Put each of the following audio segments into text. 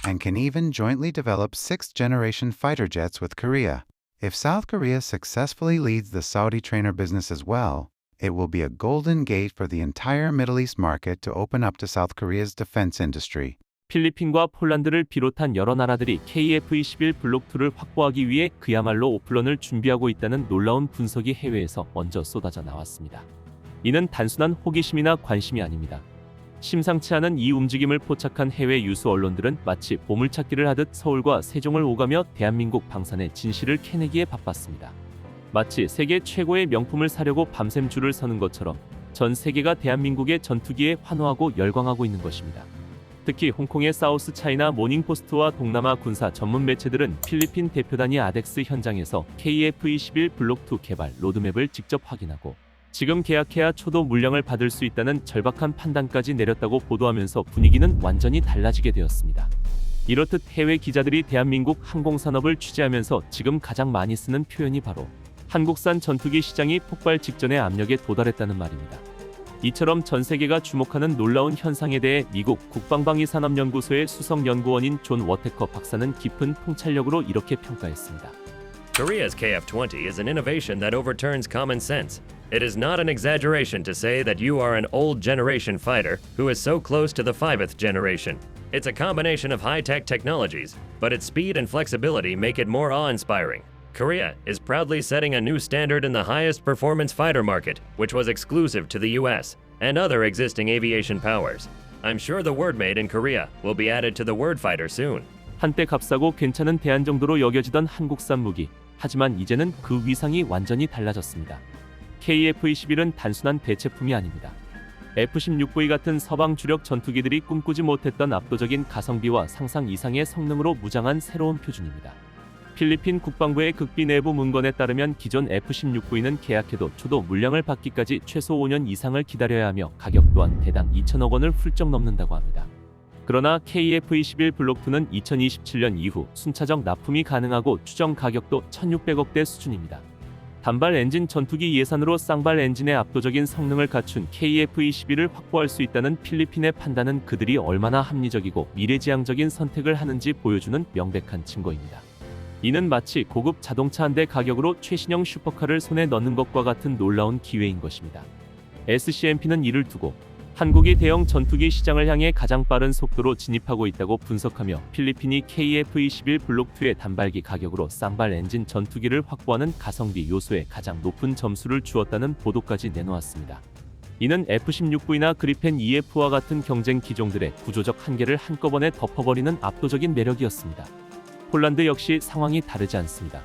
and can even jointly develop sixth-generation fighter jets with Korea. If South Korea successfully leads the Saudi trainer business as well, it will be a golden gate for the entire Middle East market to open up to South Korea's defense industry. 필리핀과 폴란드를 비롯한 여러 나라들이 KF-21 블록2를 확보하기 위해 그야말로 오플런을 준비하고 있다는 놀라운 분석이 해외에서 먼저 쏟아져 나왔습니다. 이는 단순한 호기심이나 관심이 아닙니다. 심상치 않은 이 움직임을 포착한 해외 유수 언론들은 마치 보물찾기를 하듯 서울과 세종을 오가며 대한민국 방산의 진실을 캐내기에 바빴습니다. 마치 세계 최고의 명품을 사려고 밤샘 줄을 서는 것처럼 전 세계가 대한민국의 전투기에 환호하고 열광하고 있는 것입니다. 특히 홍콩의 사우스 차이나 모닝포스트와 동남아 군사 전문 매체들은 필리핀 대표단이 아덱스 현장에서 KF-21 블록2 개발 로드맵을 직접 확인하고 지금 계약해야 초도 물량을 받을 수 있다는 절박한 판단까지 내렸다고 보도하면서 분위기는 완전히 달라지게 되었습니다. 이렇듯 해외 기자들이 대한민국 항공산업을 취재하면서 지금 가장 많이 쓰는 표현이 바로 한국산 전투기 시장이 폭발 직전의 압력에 도달했다는 말입니다. 이처럼 전 세계가 주목하는 놀라운 현상에 대해 미국 국방방위산업연구소의 수석연구원인 존 워테커 박사는 깊은 통찰력으로 이렇게 평가했습니다. Korea's KF-20 is an innovation that overturns common sense. It is not an exaggeration to say that you are an old generation fighter who is so close to the 5th generation. It's a combination of high-tech technologies, but its speed and flexibility make it more awe-inspiring. Korea is proudly setting a new standard in the highest performance fighter market, which was exclusive to the US and other existing aviation powers. I'm sure the word made in Korea will be added to the word fighter soon. 한때 값싸고 괜찮은 대안 정도로 여겨지던 한국산 무기. 하지만 이제는 그 위상이 완전히 달라졌습니다. KF-21은 단순한 대체품이 아닙니다. F-16V 같은 서방 주력 전투기들이 꿈꾸지 못했던 압도적인 가성비와 상상 이상의 성능으로 무장한 새로운 표준입니다. 필리핀 국방부의 극비 내부 문건에 따르면 기존 F-16V는 계약해도 초도 물량을 받기까지 최소 5년 이상을 기다려야 하며 가격 또한 대당 2천억 원을 훌쩍 넘는다고 합니다. 그러나 KF-21 블록2는 2027년 이후 순차적 납품이 가능하고 추정 가격도 1,600억대 수준입니다. 단발 엔진 전투기 예산으로 쌍발 엔진의 압도적인 성능을 갖춘 KF-21을 확보할 수 있다는 필리핀의 판단은 그들이 얼마나 합리적이고 미래지향적인 선택을 하는지 보여주는 명백한 증거입니다. 이는 마치 고급 자동차 한 대 가격으로 최신형 슈퍼카를 손에 넣는 것과 같은 놀라운 기회인 것입니다. SCMP는 이를 두고 한국이 대형 전투기 시장을 향해 가장 빠른 속도로 진입하고 있다고 분석하며 필리핀이 KF-21 블록2의 단발기 가격으로 쌍발 엔진 전투기를 확보하는 가성비 요소에 가장 높은 점수를 주었다는 보도까지 내놓았습니다. 이는 F-16V나 그리펜 EF와 같은 경쟁 기종들의 구조적 한계를 한꺼번에 덮어버리는 압도적인 매력이었습니다. 폴란드 역시 상황이 다르지 않습니다.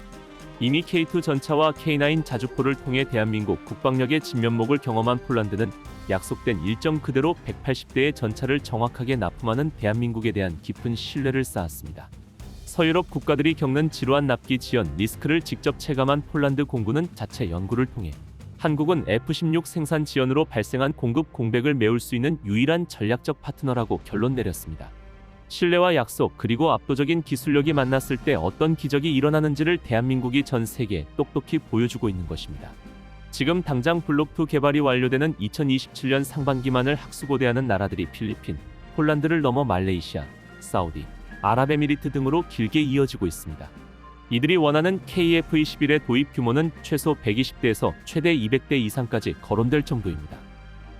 이미 K2 전차와 K9 자주포를 통해 대한민국 국방력의 진면목을 경험한 폴란드는 약속된 일정 그대로 180대의 전차를 정확하게 납품하는 대한민국에 대한 깊은 신뢰를 쌓았습니다. 서유럽 국가들이 겪는 지루한 납기 지연 리스크를 직접 체감한 폴란드 공군은 자체 연구를 통해 한국은 F-16 생산 지연으로 발생한 공급 공백을 메울 수 있는 유일한 전략적 파트너라고 결론 내렸습니다. 신뢰와 약속 그리고 압도적인 기술력이 만났을 때 어떤 기적이 일어나는지를 대한민국이 전 세계에 똑똑히 보여주고 있는 것입니다. 지금 당장 블록2 개발이 완료되는 2027년 상반기만을 학수고대하는 나라들이 필리핀, 폴란드를 넘어 말레이시아, 사우디, 아랍에미리트 등으로 길게 이어지고 있습니다. 이들이 원하는 KF-21의 도입 규모는 최소 120대에서 최대 200대 이상까지 거론될 정도입니다.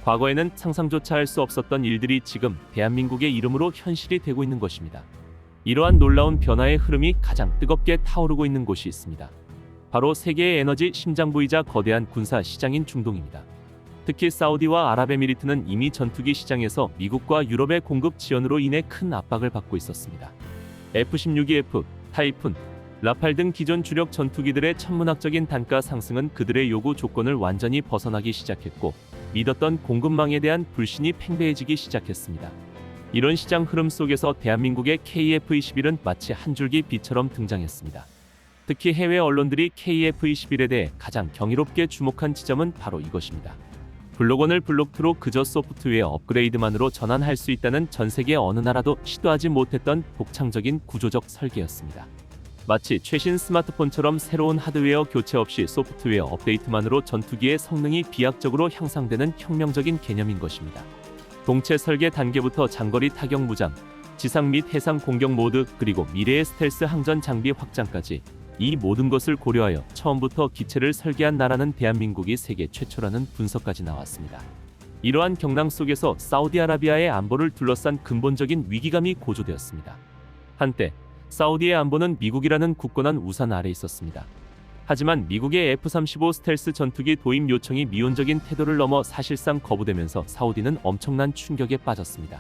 과거에는 상상조차 할 수 없었던 일들이 지금 대한민국의 이름으로 현실이 되고 있는 것입니다. 이러한 놀라운 변화의 흐름이 가장 뜨겁게 타오르고 있는 곳이 있습니다. 바로 세계의 에너지 심장부이자 거대한 군사 시장인 중동입니다. 특히 사우디와 아랍에미리트는 이미 전투기 시장에서 미국과 유럽의 공급 지연으로 인해 큰 압박을 받고 있었습니다. F-16EF, 타이푼, 라팔 등 기존 주력 전투기들의 천문학적인 단가 상승은 그들의 요구 조건을 완전히 벗어나기 시작했고 믿었던 공급망에 대한 불신이 팽배해지기 시작했습니다. 이런 시장 흐름 속에서 대한민국의 KF-21은 마치 한 줄기 빛처럼 등장했습니다. 특히 해외 언론들이 KF-21에 대해 가장 경이롭게 주목한 지점은 바로 이것입니다. 블록1을 블록2로 그저 소프트웨어 업그레이드만으로 전환할 수 있다는 전 세계 어느 나라도 시도하지 못했던 독창적인 구조적 설계였습니다. 마치 최신 스마트폰처럼 새로운 하드웨어 교체 없이 소프트웨어 업데이트만으로 전투기의 성능이 비약적으로 향상되는 혁명적인 개념인 것입니다. 동체 설계 단계부터 장거리 타격 무장, 지상 및 해상 공격 모드, 그리고 미래의 스텔스 항전 장비 확장까지 이 모든 것을 고려하여 처음부터 기체를 설계한 나라는 대한민국이 세계 최초라는 분석까지 나왔습니다. 이러한 경랑 속에서 사우디아라비아의 안보를 둘러싼 근본적인 위기감이 고조되었습니다. 한때 사우디의 안보는 미국이라는 굳건한 우산 아래 있었습니다. 하지만 미국의 F-35 스텔스 전투기 도입 요청이 미온적인 태도를 넘어 사실상 거부되면서 사우디는 엄청난 충격에 빠졌습니다.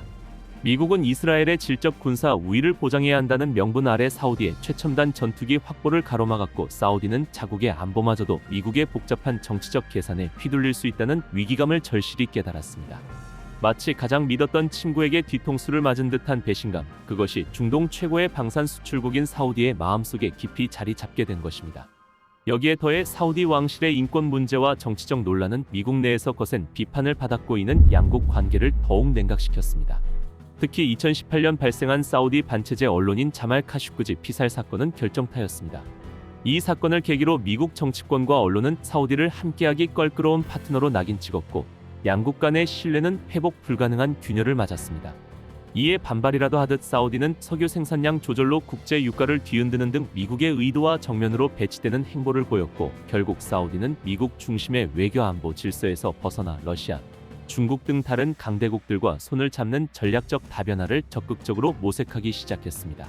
미국은 이스라엘의 질적 군사 우위를 보장해야 한다는 명분 아래 사우디의 최첨단 전투기 확보를 가로막았고, 사우디는 자국의 안보마저도 미국의 복잡한 정치적 계산에 휘둘릴 수 있다는 위기감을 절실히 깨달았습니다. 마치 가장 믿었던 친구에게 뒤통수를 맞은 듯한 배신감, 그것이 중동 최고의 방산 수출국인 사우디의 마음속에 깊이 자리 잡게 된 것입니다. 여기에 더해 사우디 왕실의 인권 문제와 정치적 논란은 미국 내에서 거센 비판을 받았고, 이는 양국 관계를 더욱 냉각시켰습니다. 특히 2018년 발생한 사우디 반체제 언론인 자말 카슈크지 피살 사건은 결정타였습니다. 이 사건을 계기로 미국 정치권과 언론은 사우디를 함께하기 껄끄러운 파트너로 낙인 찍었고, 양국 간의 신뢰는 회복 불가능한 균열을 맞았습니다. 이에 반발이라도 하듯 사우디는 석유 생산량 조절로 국제 유가를 뒤흔드는 등 미국의 의도와 정면으로 배치되는 행보를 보였고, 결국 사우디는 미국 중심의 외교 안보 질서에서 벗어나 러시아, 중국 등 다른 강대국들과 손을 잡는 전략적 다변화를 적극적으로 모색하기 시작했습니다.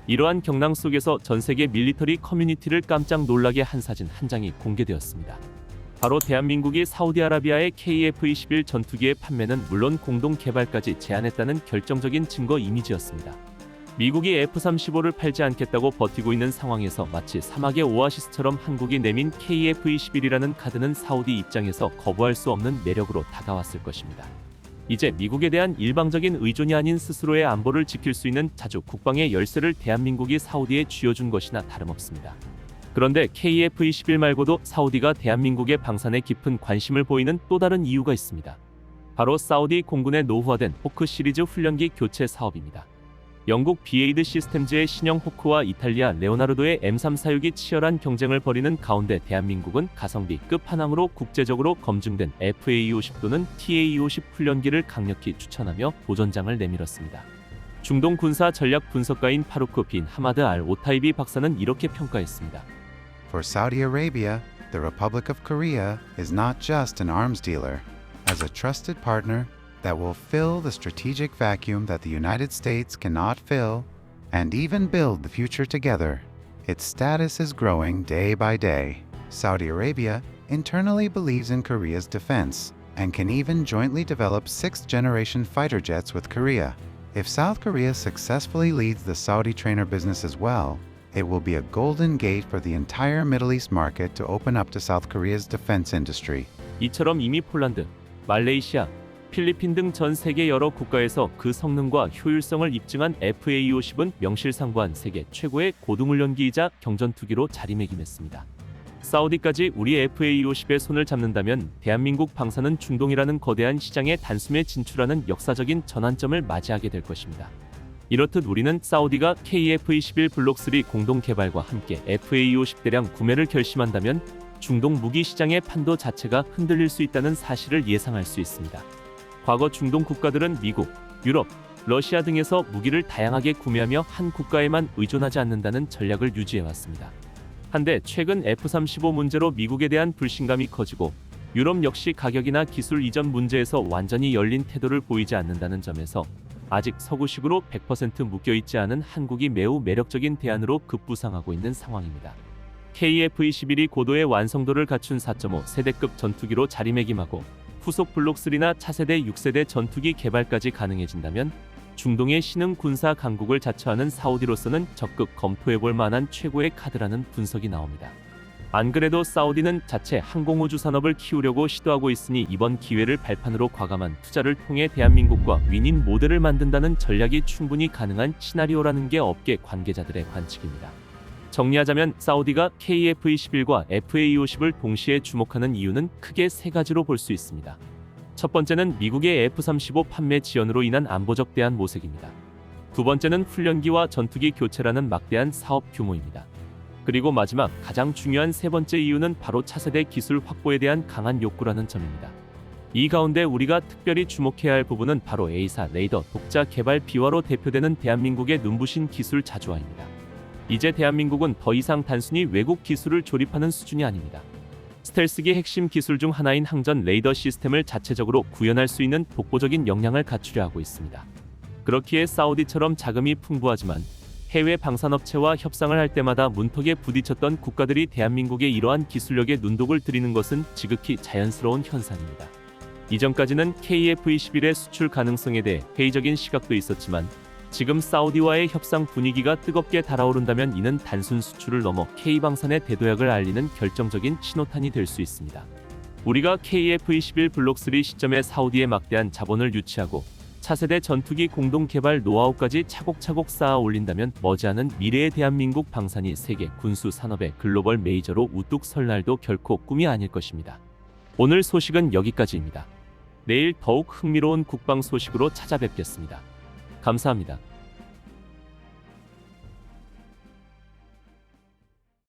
이러한 경랑 속에서 전 세계 밀리터리 커뮤니티를 깜짝 놀라게 한 사진 한 장이 공개되었습니다. 바로 대한민국이 사우디아라비아의 KF-21 전투기의 판매는 물론 공동 개발까지 제한했다는 결정적인 증거 이미지였습니다. 미국이 F-35를 팔지 않겠다고 버티고 있는 상황에서 마치 사막의 오아시스처럼 한국이 내민 KF-21이라는 카드는 사우디 입장에서 거부할 수 없는 매력으로 다가왔을 것입니다. 이제 미국에 대한 일방적인 의존이 아닌 스스로의 안보를 지킬 수 있는 자주 국방의 열쇠를 대한민국이 사우디에 쥐어준 것이나 다름없습니다. 그런데 KF-21 말고도 사우디가 대한민국의 방산에 깊은 관심을 보이는 또 다른 이유가 있습니다. 바로 사우디 공군의 노후화된 호크 시리즈 훈련기 교체 사업입니다. 영국 비에이드 시스템즈의 신형 호크와 이탈리아 레오나르도의 M346이 치열한 경쟁을 벌이는 가운데 대한민국은 가성비 끝판왕으로 국제적으로 검증된 FA-50 또는 TA-50 훈련기를 강력히 추천하며 도전장을 내밀었습니다. 중동 군사 전략 분석가인 파루크 빈 하마드 알 오타이비 박사는 이렇게 평가했습니다. For Saudi Arabia, the Republic of Korea is not just an arms dealer. As a trusted partner that will fill the strategic vacuum that the United States cannot fill, and even build the future together. Its status is growing day by day. Saudi Arabia internally believes in Korea's defense, and can even jointly develop sixth-generation fighter jets with Korea. If South Korea successfully leads the Saudi trainer business as well, it will be a golden gate for the entire Middle East market to open up to South Korea's defense industry. 이처럼 이미 폴란드, 말레이시아, 필리핀 등 전 세계 여러 국가에서 그 성능과 효율성을 입증한 FA-50은 명실상부한 세계 최고의 고등훈련기이자 경전투기로 자리매김했습니다. 사우디까지 우리 FA-50에 손을 잡는다면 대한민국 방산은 중동이라는 거대한 시장에 단숨에 진출하는 역사적인 전환점을 맞이하게 될 것입니다. 이렇듯 우리는 사우디가 KF-21 블록 3 공동 개발과 함께 FA-50 대량 구매를 결심한다면 중동 무기 시장의 판도 자체가 흔들릴 수 있다는 사실을 예상할 수 있습니다. 과거 중동 국가들은 미국, 유럽, 러시아 등에서 무기를 다양하게 구매하며 한 국가에만 의존하지 않는다는 전략을 유지해왔습니다. 한데 최근 F-35 문제로 미국에 대한 불신감이 커지고, 유럽 역시 가격이나 기술 이전 문제에서 완전히 열린 태도를 보이지 않는다는 점에서 아직 서구식으로 100% 묶여있지 않은 한국이 매우 매력적인 대안으로 급부상하고 있는 상황입니다. KF-21이 고도의 완성도를 갖춘 4.5 세대급 전투기로 자리매김하고 후속 블록 3나 차세대 6세대 전투기 개발까지 가능해진다면 중동의 신흥 군사 강국을 자처하는 사우디로서는 적극 검토해볼 만한 최고의 카드라는 분석이 나옵니다. 안 그래도 사우디는 자체 항공우주 산업을 키우려고 시도하고 있으니 이번 기회를 발판으로 과감한 투자를 통해 대한민국과 윈윈 모델을 만든다는 전략이 충분히 가능한 시나리오라는 게 업계 관계자들의 관측입니다. 정리하자면 사우디가 KF-21과 FA-50을 동시에 주목하는 이유는 크게 세 가지로 볼 수 있습니다. 첫 번째는 미국의 F-35 판매 지연으로 인한 안보적 대안 모색입니다. 두 번째는 훈련기와 전투기 교체라는 막대한 사업 규모입니다. 그리고 마지막 가장 중요한 세 번째 이유는 바로 차세대 기술 확보에 대한 강한 욕구라는 점입니다. 이 가운데 우리가 특별히 주목해야 할 부분은 바로 A사 레이더 독자 개발 비화로 대표되는 대한민국의 눈부신 기술 자주화입니다. 이제 대한민국은 더 이상 단순히 외국 기술을 조립하는 수준이 아닙니다. 스텔스기 핵심 기술 중 하나인 항전 레이더 시스템을 자체적으로 구현할 수 있는 독보적인 역량을 갖추려 하고 있습니다. 그렇기에 사우디처럼 자금이 풍부하지만 해외 방산업체와 협상을 할 때마다 문턱에 부딪혔던 국가들이 대한민국의 이러한 기술력에 눈독을 들이는 것은 지극히 자연스러운 현상입니다. 이전까지는 KF-21의 수출 가능성에 대해 회의적인 시각도 있었지만 지금 사우디와의 협상 분위기가 뜨겁게 달아오른다면 이는 단순 수출을 넘어 K방산의 대도약을 알리는 결정적인 신호탄이 될 수 있습니다. 우리가 KF-21 블록 3 시점에 사우디에 막대한 자본을 유치하고 차세대 전투기 공동 개발 노하우까지 차곡차곡 쌓아 올린다면 머지않은 미래의 대한민국 방산이 세계 군수 산업의 글로벌 메이저로 우뚝 설 날도 결코 꿈이 아닐 것입니다. 오늘 소식은 여기까지입니다. 내일 더욱 흥미로운 국방 소식으로 찾아뵙겠습니다. 감사합니다.